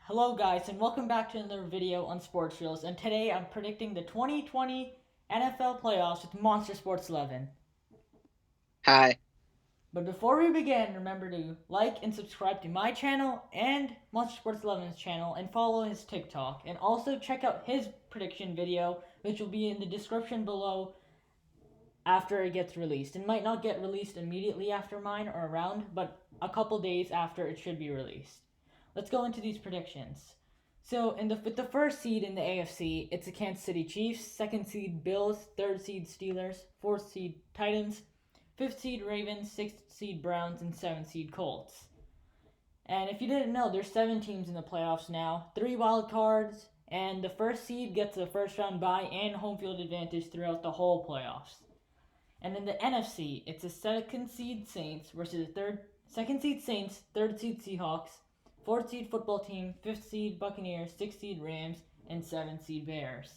Hello guys and welcome back to another video on Sports Reels, and today I'm predicting the 2020 NFL playoffs with Monster Sports 11. Hi. But before we begin, remember to like and subscribe to my channel and Monster Sports 11's channel and follow his TikTok, and also check out his prediction video, which will be in the description below after it gets released. It might not get released immediately after mine or around, but a couple days after it should be released. Let's go into these predictions. So, with the first seed in the AFC, it's the Kansas City Chiefs, second seed Bills, third seed Steelers, fourth seed Titans, fifth seed Ravens, sixth seed Browns, and seventh seed Colts. And if you didn't know, there's 7 teams in the playoffs now, 3 wild cards, and the first seed gets the first round bye and home field advantage throughout the whole playoffs. And in the NFC, it's a second seed Saints versus second seed Saints, third seed Seahawks, fourth seed football team, fifth seed Buccaneers, sixth seed Rams, and seventh seed Bears.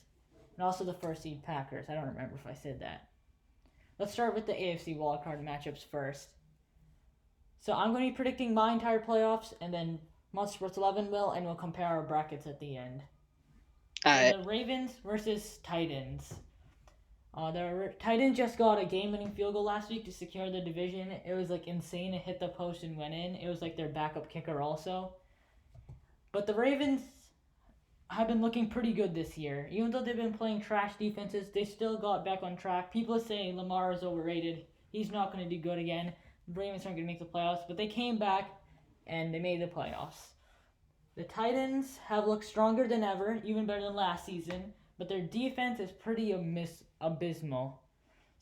And also the first seed Packers. I don't remember if I said that. Let's start with the AFC wildcard matchups first. So I'm going to be predicting my entire playoffs, and then Monster Sports 11 will, and we'll compare our brackets at the end. So Alright. the Ravens versus Titans. The Titans just got a game-winning field goal last week to secure the division. It was like insane. It hit the post and went in. It was like their backup kicker also. But the Ravens have been looking pretty good this year. Even though they've been playing trash defenses, they still got back on track. People say Lamar is overrated. He's not going to do good again. The Ravens aren't going to make the playoffs, but they came back and they made the playoffs. The Titans have looked stronger than ever, even better than last season, but their defense is pretty abysmal.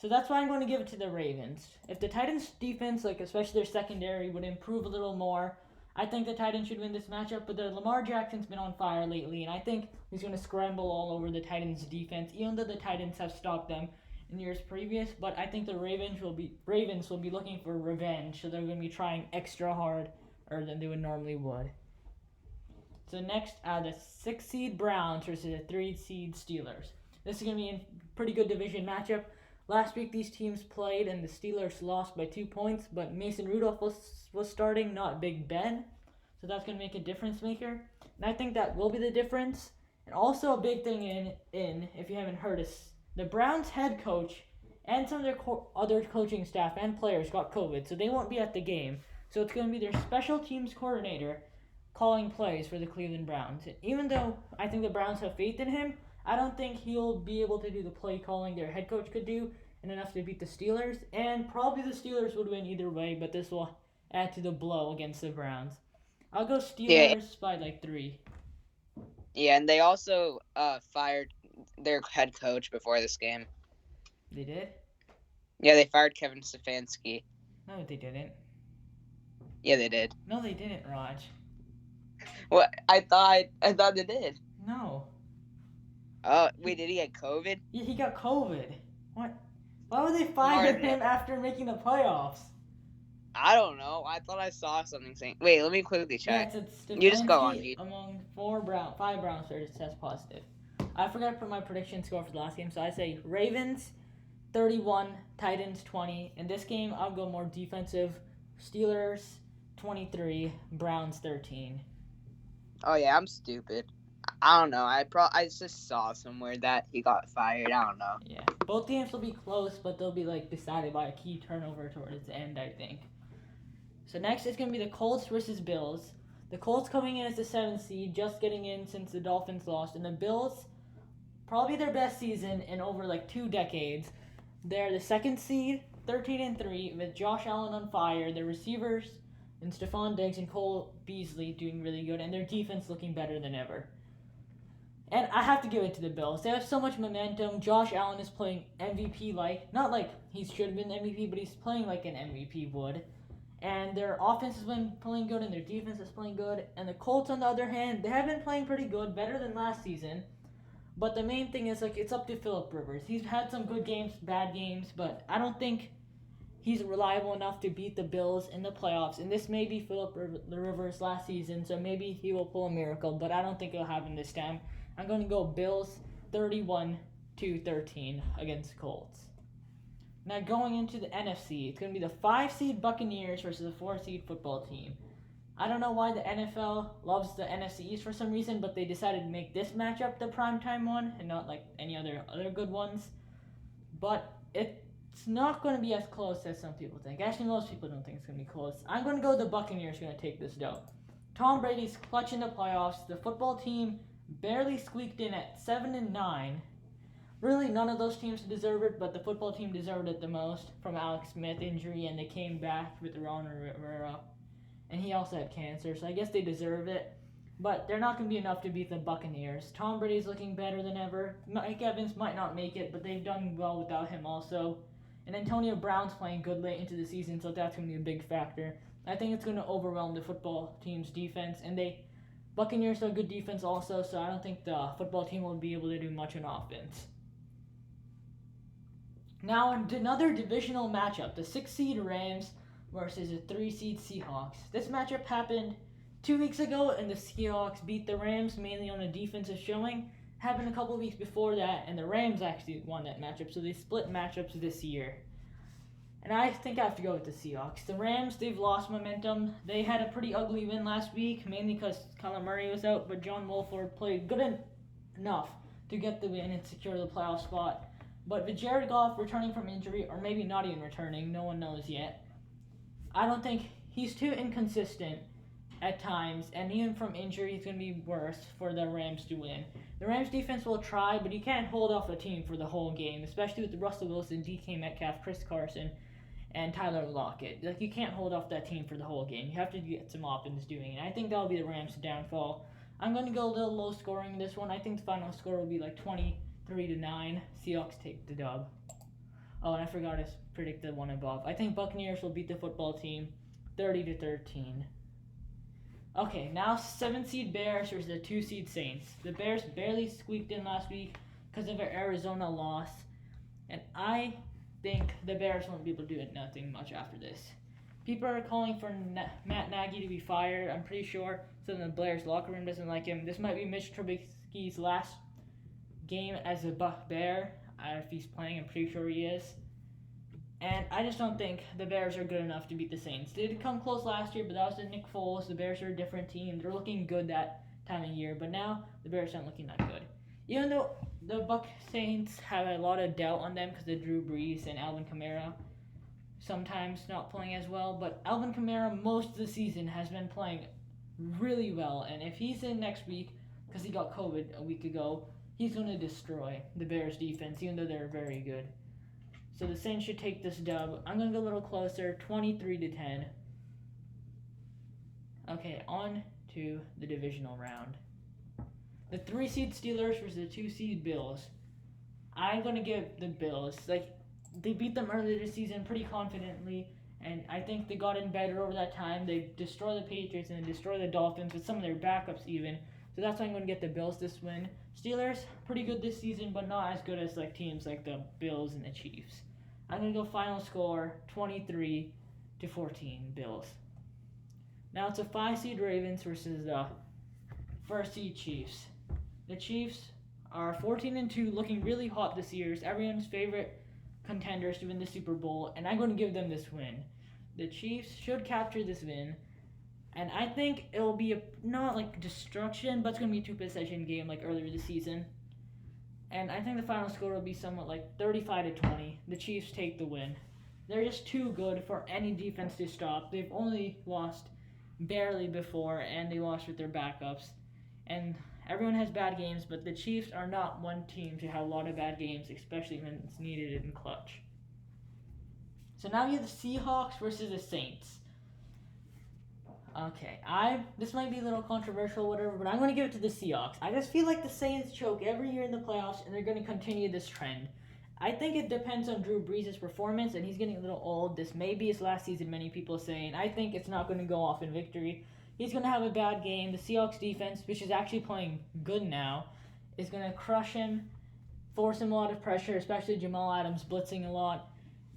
So that's why I'm going to give it to the Ravens. If the Titans' defense, like especially their secondary, would improve a little more, I think the Titans should win this matchup. But the Lamar Jackson's been on fire lately, and I think he's going to scramble all over the Titans' defense, even though the Titans have stopped them in years previous. But I think the Ravens will be looking for revenge, so they're going to be trying extra hard than they would normally would. So next, the 6 seed Browns versus the 3 seed Steelers. This is going to be a pretty good division matchup. Last week these teams played and the Steelers lost by 2 points, but Mason Rudolph was starting, not Big Ben. So that's going to make a difference maker. And I think that will be the difference. And also a big thing if you haven't heard, is the Browns head coach and some of their other coaching staff and players got COVID, so they won't be at the game. So it's going to be their special teams coordinator calling plays for the Cleveland Browns. Even though I think the Browns have faith in him, I don't think he'll be able to do the play calling their head coach could do and enough to beat the Steelers. And probably the Steelers would win either way, but this will add to the blow against the Browns. I'll go Yeah, Steelers by like 3. yeah, and they also fired their head coach before this game. They did? Yeah, they fired Kevin Stefanski. No, they didn't. Yeah, they did. No, they didn't, Raj. What? I thought they did. No. Oh, wait, did he get COVID? Yeah, he got COVID. What? Why would they fire him after making the playoffs? I don't know. I thought I saw something saying. Wait, let me quickly Yeah, check. it's You just go on, Stefanski dude. among 5 Browns players test positive. I forgot to put my prediction score for the last game, so I say Ravens 31, Titans 20. In this game, I'll go more defensive. Steelers 23, Browns 13. Oh yeah, I'm stupid. I don't know. I just saw somewhere that he got fired. I don't know. Yeah, both games will be close, but they'll be like decided by a key turnover towards the end, I think. So next is going to be the Colts versus Bills. The Colts coming in as the 7th seed, just getting in since the Dolphins lost, and the Bills, probably their best season in over like 2 decades. They're the 2nd seed, 13-3, with Josh Allen on fire. Their receivers and Stephon Diggs and Cole Beasley doing really good, and their defense looking better than ever. And I have to give it to the Bills. They have so much momentum. Josh Allen is playing MVP like, not like he should have been MVP, but he's playing like an MVP would. And their offense has been playing good, and their defense is playing good. And the Colts, on the other hand, they have been playing pretty good, better than last season. But the main thing is, like, it's up to Philip Rivers. He's had some good games, bad games, but I don't think he's reliable enough to beat the Bills in the playoffs. And this may be Philip Rivers last season, so maybe he will pull a miracle, but I don't think it'll happen this time. I'm going to go Bills 31-13 against Colts. Now going into the NFC, it's going to be the 5 seed Buccaneers versus the 4 seed football team. I don't know why the NFL loves the NFC East for some reason, but they decided to make this matchup the primetime one and not like any other good ones. But it's not going to be as close as some people think. Actually, most people don't think it's going to be close. I'm going to go the Buccaneers going to take this dub. Tom Brady's clutch in the playoffs. The football team barely squeaked in at 7-9. Really, none of those teams deserve it, but the football team deserved it the most from Alex Smith injury, and they came back with Ron Rivera. And he also had cancer, so I guess they deserve it. But they're not going to be enough to beat the Buccaneers. Tom Brady's looking better than ever. Mike Evans might not make it, but they've done well without him also. And Antonio Brown's playing good late into the season, so that's going to be a big factor. I think it's going to overwhelm the football team's defense. And Buccaneers are a good defense also, so I don't think the football team will be able to do much on offense. Now, another divisional matchup. The 6-seed Rams versus the 3-seed Seahawks. This matchup happened 2 weeks ago, and the Seahawks beat the Rams mainly on a defensive showing. Happened a couple weeks before that, and the Rams actually won that matchup, so they split matchups this year. And I think I have to go with the Seahawks. The Rams, they've lost momentum. They had a pretty ugly win last week, mainly because Kyler Murray was out, but John Wolford played good enough to get the win and secure the playoff spot. But with Jared Goff returning from injury, or maybe not even returning, no one knows yet, I don't think he's too inconsistent at times, and even from injury, it's going to be worse for the Rams to win. The Rams defense will try, but you can't hold off a team for the whole game, especially with Russell Wilson, DK Metcalf, Chris Carson, and Tyler Lockett. Like, you can't hold off that team for the whole game. You have to get some offense doing it. I think that'll be the Rams' downfall. I'm going to go a little low scoring in this one. I think the final score will be like 23-9. Seahawks take the dub. Oh, and I forgot to predict the one above. I think Buccaneers will beat the football team 30-13. Okay, now 7-seed Bears versus the 2-seed Saints. The Bears barely squeaked in last week because of their Arizona loss. And I think the Bears won't be able to do nothing much after this. People are calling for Matt Nagy to be fired, I'm pretty sure. So the Bears locker room doesn't like him. This might be Mitch Trubisky's last game as a Buck Bear. If he's playing, I'm pretty sure he is. And I just don't think the Bears are good enough to beat the Saints. They did come close last year, but that was with Nick Foles. The Bears are a different team. They're looking good that time of year, but now the Bears aren't looking that good. Even though the Buck Saints have a lot of doubt on them because of Drew Brees and Alvin Kamara sometimes not playing as well, but Alvin Kamara most of the season has been playing really well, and if he's in next week, because he got COVID a week ago, he's going to destroy the Bears defense, even though they're very good. So the Saints should take this dub. I'm going to go a little closer, 23-10. Okay, on to the divisional round. The 3-seed Steelers versus the 2-seed Bills. I'm going to give the Bills. They beat them earlier this season pretty confidently, and I think they got in better over that time. They destroyed the Patriots and destroyed the Dolphins with some of their backups even. So that's why I'm going to get the Bills this win. Steelers, pretty good this season, but not as good as teams like the Bills and the Chiefs. I'm going to go final score 23-14 Bills. Now it's a 5-seed Ravens versus the 1st-seed Chiefs. The Chiefs are 14-2, looking really hot this year. It's everyone's favorite contenders to win the Super Bowl, and I'm going to give them this win. The Chiefs should capture this win, and I think it'll be not destruction, but it's going to be a 2-possession game like earlier this season. And I think the final score will be somewhat like 35-20. The Chiefs take the win. They're just too good for any defense to stop. They've only lost barely before, and they lost with their backups. And everyone has bad games, but the Chiefs are not one team to have a lot of bad games, especially when it's needed in clutch. So now you have the Seahawks versus the Saints. Okay, this might be a little controversial, whatever, but I'm going to give it to the Seahawks. I just feel like the Saints choke every year in the playoffs, and they're going to continue this trend. I think it depends on Drew Brees' performance, and he's getting a little old. This may be his last season, many people say, and I think it's not going to go off in victory. He's going to have a bad game. The Seahawks defense, which is actually playing good now, is going to crush him, force him a lot of pressure, especially Jamal Adams blitzing a lot.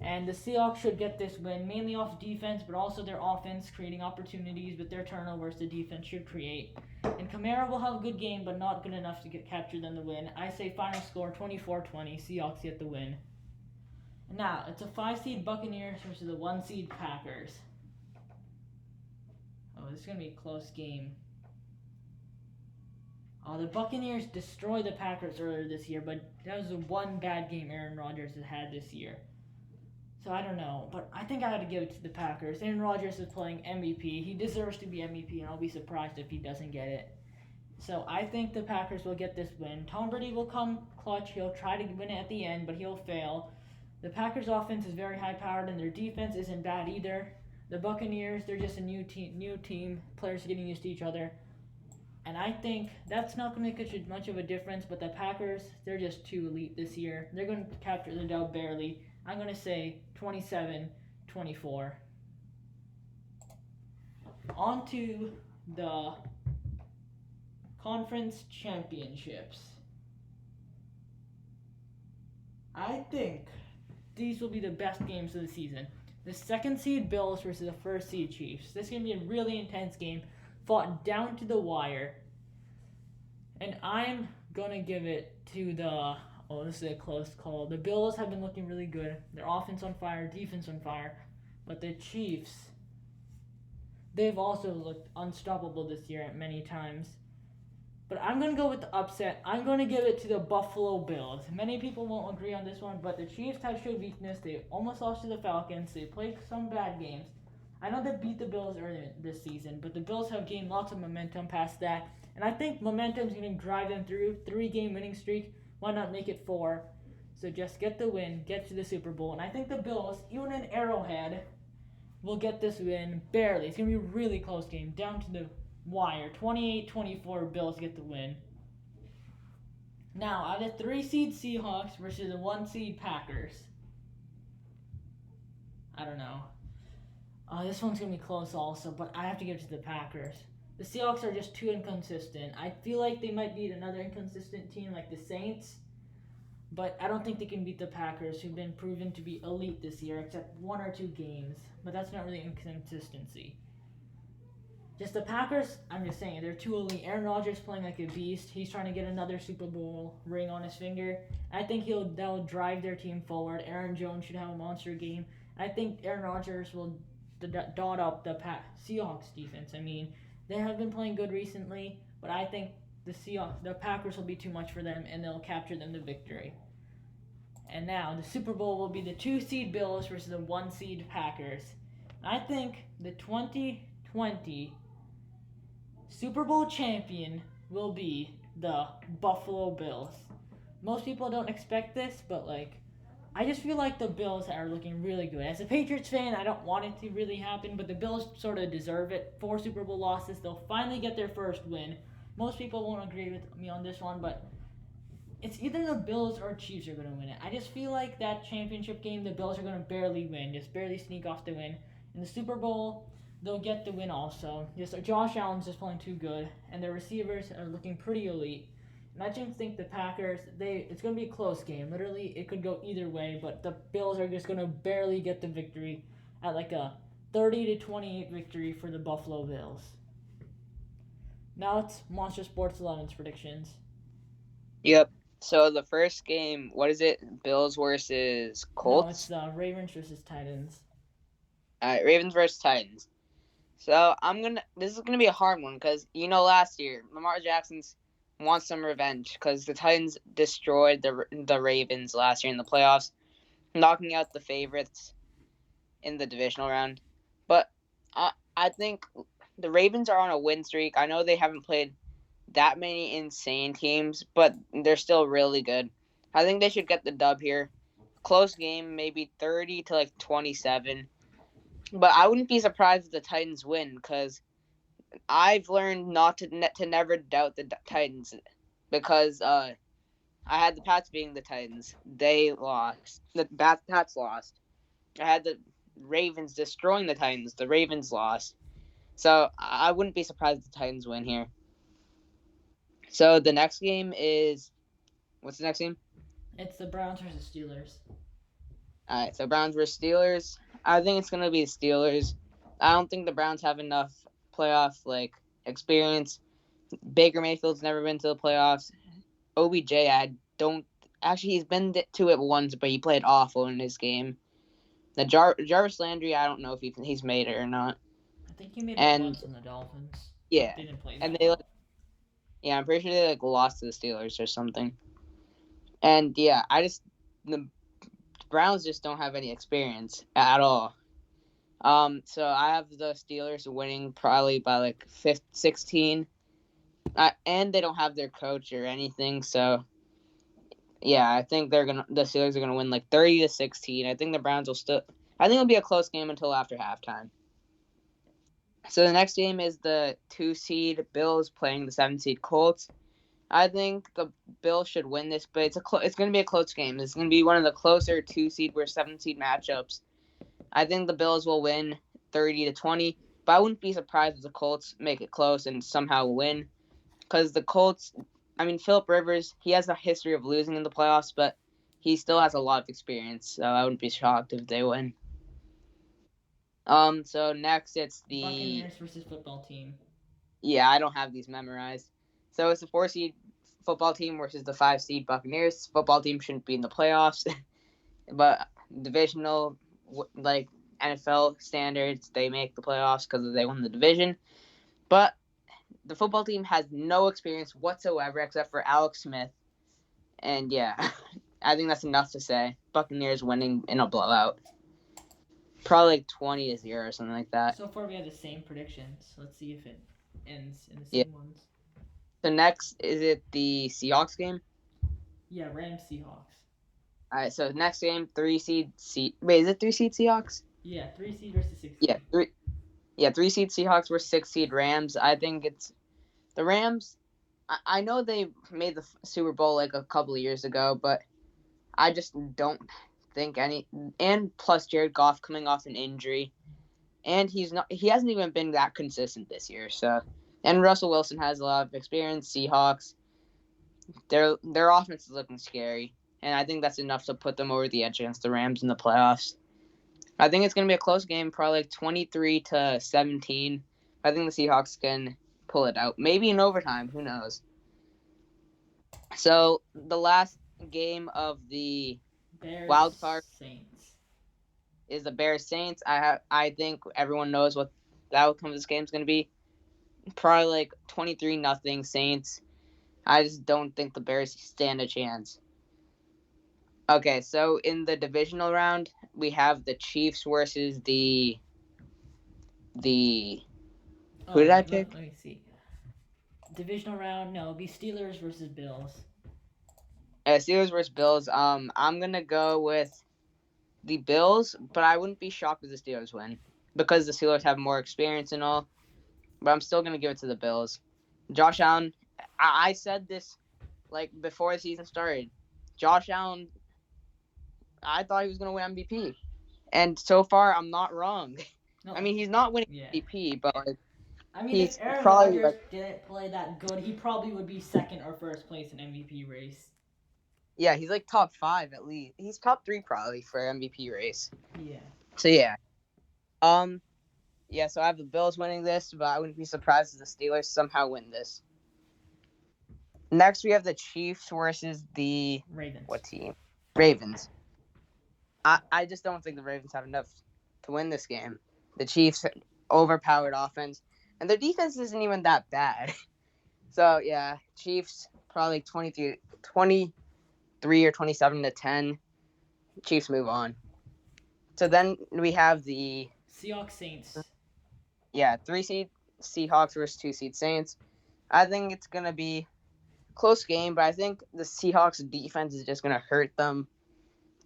And the Seahawks should get this win, mainly off defense, but also their offense creating opportunities with their turnovers the defense should create. And Kamara will have a good game, but not good enough to capture them the win. I say final score 24-20, Seahawks get the win. Now, it's a 5-seed Buccaneers versus the 1-seed Packers. Oh, This is going to be a close game. The Buccaneers destroyed the Packers earlier this year, but that was the one bad game Aaron Rodgers has had this year. So I don't know, but I think I had to give it to the Packers. Aaron Rodgers is playing MVP. He deserves to be MVP, and I'll be surprised if he doesn't get it. So I think the Packers will get this win. Tom Brady will come clutch. He'll try to win it at the end, but he'll fail. The Packers' offense is very high-powered, and their defense isn't bad either. The Buccaneers, they're just a new team. Players getting used to each other. And I think that's not going to make much of a difference, but the Packers, they're just too elite this year. They're going to capture the dub barely. I'm going to say 27-24. On to the conference championships. I think these will be the best games of the season. The second seed Bills versus the first seed Chiefs. This is going to be a really intense game, fought down to the wire. And I'm going to give it to the... Oh, this is a close call. The Bills have been looking really good. Their offense on fire, defense on fire. But the Chiefs, they've also looked unstoppable this year at many times. But I'm going to go with the upset. I'm going to give it to the Buffalo Bills. Many people won't agree on this one, but the Chiefs have showed weakness. They almost lost to the Falcons. They played some bad games. I know they beat the Bills earlier this season, but the Bills have gained lots of momentum past that. And I think momentum is going to drive them through 3-game winning streak. Why not make it 4? So just get the win, get to the Super Bowl. And I think the Bills, even in Arrowhead, will get this win barely. It's going to be a really close game, down to the wire. 28-24, Bills get the win. Now, out of 3-seed Seahawks versus the 1-seed Packers. I don't know. This one's going to be close also, but I have to give it to the Packers. The Seahawks are just too inconsistent. I feel like they might beat another inconsistent team like the Saints, but I don't think they can beat the Packers, who've been proven to be elite this year, except 1 or 2 games. But that's not really inconsistency. Just the Packers, I'm just saying, they're too elite. Aaron Rodgers playing like a beast. He's trying to get another Super Bowl ring on his finger. I think that'll drive their team forward. Aaron Jones should have a monster game. I think Aaron Rodgers will dot up the Seahawks defense. I mean, they have been playing good recently, but I think the Packers will be too much for them, and they'll capture them to victory. And now, the Super Bowl will be the 2-seed Bills versus the 1-seed Packers. I think the 2020 Super Bowl champion will be the Buffalo Bills. Most people don't expect this, but I just feel like the Bills are looking really good. As a Patriots fan, I don't want it to really happen, but the Bills sort of deserve it. 4 Super Bowl losses, they'll finally get their first win. Most people won't agree with me on this one, but it's either the Bills or Chiefs are going to win it. I just feel like that championship game, the Bills are going to barely win, just barely sneak off the win. In the Super Bowl, they'll get the win also. Josh Allen's just playing too good, and their receivers are looking pretty elite. And I just think the Packers, it's going to be a close game. Literally, it could go either way, but the Bills are just going to barely get the victory at a 30-28 victory for the Buffalo Bills. Now it's Monster Sports 11's predictions. Yep. So the first game, what is it? Bills versus Colts? No, it's the Ravens versus Titans. All right, Ravens versus Titans. So this is gonna be a hard one because last year Lamar Jackson's wants some revenge because the Titans destroyed the Ravens last year in the playoffs, knocking out the favorites in the divisional round. But I think the Ravens are on a win streak. I know they haven't played that many insane teams, but they're still really good. I think they should get the dub here. Close game, maybe 30-27. But I wouldn't be surprised if the Titans win because I've learned not to never doubt the Titans because I had the Pats being the Titans. They lost. The Pats lost. I had the Ravens destroying the Titans. The Ravens lost. So I wouldn't be surprised if the Titans win here. So the next game is... What's the next game? It's the Browns versus Steelers. All right, so Browns versus Steelers. I think it's going to be the Steelers. I don't think the Browns have enough playoff experience. Baker Mayfield's never been to the playoffs. OBJ, he's been to it once, but he played awful in his game. The Jarvis Landry, I don't know if he's made it or not. think he made it And once in the Dolphins. yeah, They didn't play and that they well. yeah, I'm pretty sure they lost to the Steelers or something. And yeah, the Browns just don't have any experience at all. So I have the Steelers winning probably by like 16. And they don't have their coach or anything, so yeah, I think the Steelers are gonna win like 30-16. I think the Browns will still. I think it'll be a close game until after halftime. So the next game is the 2 seed Bills playing the 7 seed Colts. I think the Bills should win this, but it's going to be a close game. It's going to be one of the closer 2 seed or 7 seed matchups. I think the Bills will win 30-20, but I wouldn't be surprised if the Colts make it close and somehow win, because the Colts. I mean, Philip Rivers, he has a history of losing in the playoffs, but he still has a lot of experience, so I wouldn't be shocked if they win. So next it's the Buccaneers versus football team. yeah, I don't have these memorized. So it's the 4 seed football team versus the 5 seed Buccaneers. Football team shouldn't be in the playoffs, but divisional like NFL standards, they make the playoffs because they won the division. But the football team has no experience whatsoever except for Alex Smith, and yeah, I think that's enough to say. Buccaneers winning in a blowout. Probably like 20-0 or something like that. So far, we have the same predictions. Let's see if it ends in the Yeah. same ones. So next, is it the Seahawks game? Yeah, Rams Seahawks. All right. So next game, 3 seed. Wait, is it 3 seed Seahawks? Yeah, 3 seed versus 6 seed. Yeah, 3 seed Seahawks versus 6 seed Rams. I think it's the Rams. I know they made the Super Bowl like a couple of years ago, but I just don't think any. And plus Jared Goff coming off an injury, and he hasn't even been that consistent this year. So, and Russell Wilson has a lot of experience. Seahawks, their offense is looking scary, and I think that's enough to put them over the edge against the Rams in the playoffs. I think it's gonna be a close game, probably like 23-17. I think the Seahawks can pull it out, maybe in overtime. Who knows? So the last game of the Bears wild card Saints. is the Bears Saints. I think everyone knows what the outcome of this game is going to be. Probably like 23-0 Saints. I just don't think the Bears stand a chance. Okay, so in the divisional round, we have the Chiefs versus the who did I pick? Let me see. Divisional round, no, it'll be Steelers versus Bills. Steelers versus Bills. I'm gonna go with the Bills, but I wouldn't be shocked if the Steelers win because the Steelers have more experience and all. But I'm still gonna give it to the Bills. Josh Allen. I said this like before the season started. Josh Allen. I thought he was gonna win MVP, and so far I'm not wrong. No, I mean, he's not winning yeah. MVP, but like, I mean, he's if Aaron probably Rodgers didn't play that good, he probably would be second or first place in MVP race. yeah, he's like top 5 at least. He's top 3 probably for MVP race. Yeah. So yeah, yeah. So I have the Bills winning this, but I wouldn't be surprised if the Steelers somehow win this. Next, we have the Chiefs versus the Ravens. What team? Ravens. I just don't think the Ravens have enough to win this game. The Chiefs overpowered offense, and their defense isn't even that bad. So yeah, Chiefs probably 23 or 27-10. Chiefs move on. So then we have the Seahawks Saints. 3 seed Seahawks versus 2 seed Saints. I think it's gonna be a close game, but I think the Seahawks defense is just gonna hurt them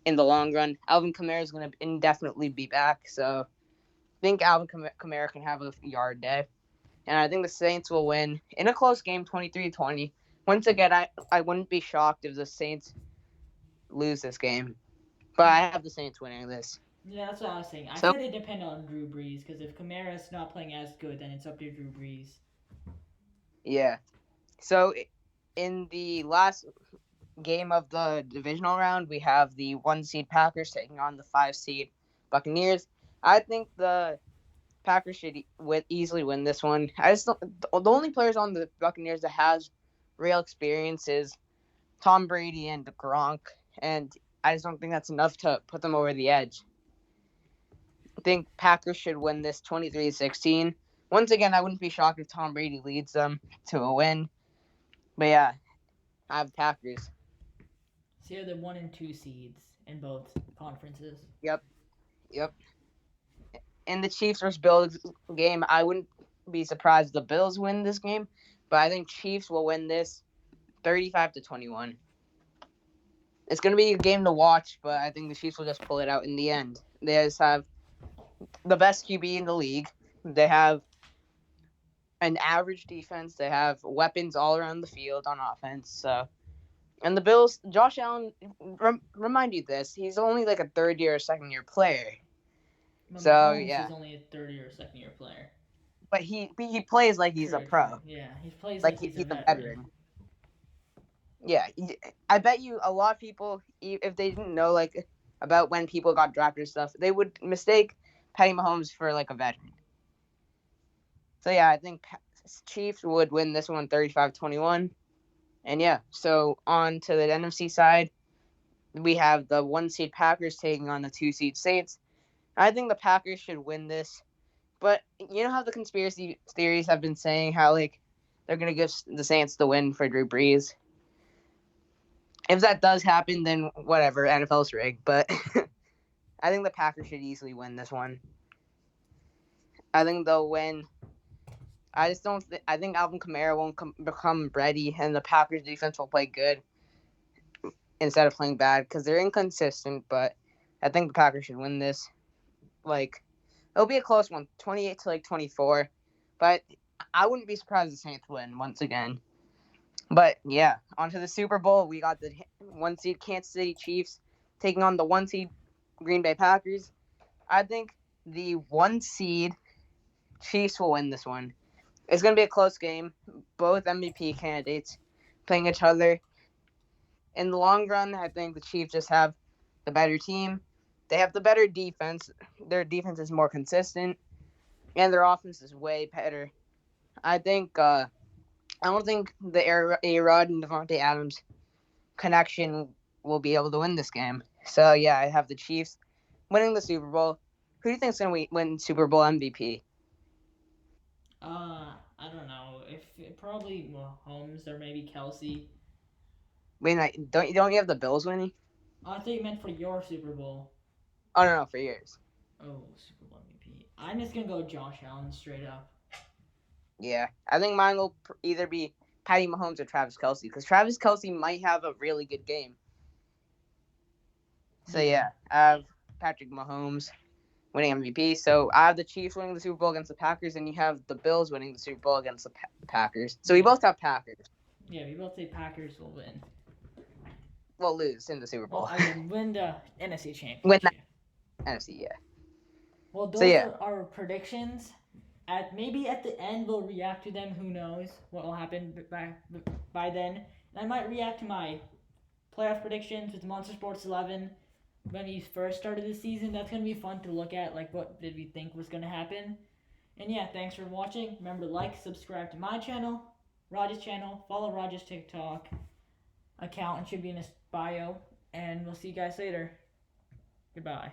in the long run. Alvin Kamara is going to indefinitely be back, so I think Alvin Kamara can have a yard day. And I think the Saints will win in a close game, 23-20. Once again, I wouldn't be shocked if the Saints lose this game, but I have the Saints winning this. Yeah, that's what I was saying. I said it depend on Drew Brees, because if Kamara's not playing as good, then it's up to Drew Brees. Yeah. So in the last game of the divisional round, we have the 1 seed Packers taking on the 5 seed Buccaneers. I think the Packers should easily win this one. I just don't, the only players on the Buccaneers that has real experience is Tom Brady and Gronk, and I just don't think that's enough to put them over the edge. I think Packers should win this 23-16. once again, I wouldn't be shocked if Tom Brady leads them to a win. But yeah, I have Packers. So you're the 1 and 2 seeds in both conferences. Yep. In the Chiefs versus Bills game, I wouldn't be surprised if the Bills win this game, but I think Chiefs will win this 35-21. It's going to be a game to watch, but I think the Chiefs will just pull it out in the end. They just have the best QB in the league. They have an average defense. They have weapons all around the field on offense. So, and the Bills, Josh Allen, remind you this, he's only like a third year or second year player. But So Mahomes yeah, is only a third year or second year player. but he plays like he's a pro. Yeah, he plays Like he's he's a a veteran. veteran. Yeah, I bet you a lot of people, if they didn't know like about when people got drafted and stuff, they would mistake Patty Mahomes for like a veteran. So yeah, I think Chiefs would win this one 35-21. And yeah, so on to the NFC side, we have the 1 seed Packers taking on the 2 seed Saints. I think the Packers should win this. But you know how the conspiracy theories have been saying how like they're gonna give the Saints the win for Drew Brees. If that does happen, then whatever, NFL's rigged. But I think the Packers should easily win this one. I think they'll win. I just don't. I think Alvin Kamara won't become ready, and the Packers defense will play good instead of playing bad because they're inconsistent. But I think the Packers should win this. Like, it'll be a close one, 28-24. But I wouldn't be surprised if the Saints win once again. But yeah, on to the Super Bowl. We got the 1 seed Kansas City Chiefs taking on the 1 seed Green Bay Packers. I think the 1 seed Chiefs will win this one. It's going to be a close game. Both MVP candidates playing each other. In the long run, I think the Chiefs just have the better team. They have the better defense. Their defense is more consistent, and their offense is way better. I don't think the A-Rod and Devontae Adams connection will be able to win this game. So yeah, I have the Chiefs winning the Super Bowl. Who do you think is going to win Super Bowl MVP? I don't know. If probably Mahomes or maybe Kelsey. Wait, don't you have the Bills winning? I thought you meant for your Super Bowl. Oh no, for yours. Oh, Super Bowl MVP. I'm just gonna go Josh Allen straight up. Yeah, I think mine will either be Patty Mahomes or Travis Kelce because Travis Kelce might have a really good game. So yeah, I have Patrick Mahomes winning MVP. So I have the Chiefs winning the Super Bowl against the Packers, and you have the Bills winning the Super Bowl against the Packers. So we both have Packers. Yeah, we both say Packers will win. We'll lose in the Super Bowl. Well, I mean, win the NFC Championship. Win the NFC, yeah. Well, those are our predictions. Maybe at the end we'll react to them. Who knows what will happen by then? And I might react to my playoff predictions with Monster Sports 11 when he first started the season. That's gonna be fun to look at. Like, what did we think was gonna happen? And yeah, thanks for watching. Remember to like, subscribe to my channel, Raj's channel. Follow Raj's TikTok account. It should be in his bio. And we'll see you guys later. Goodbye.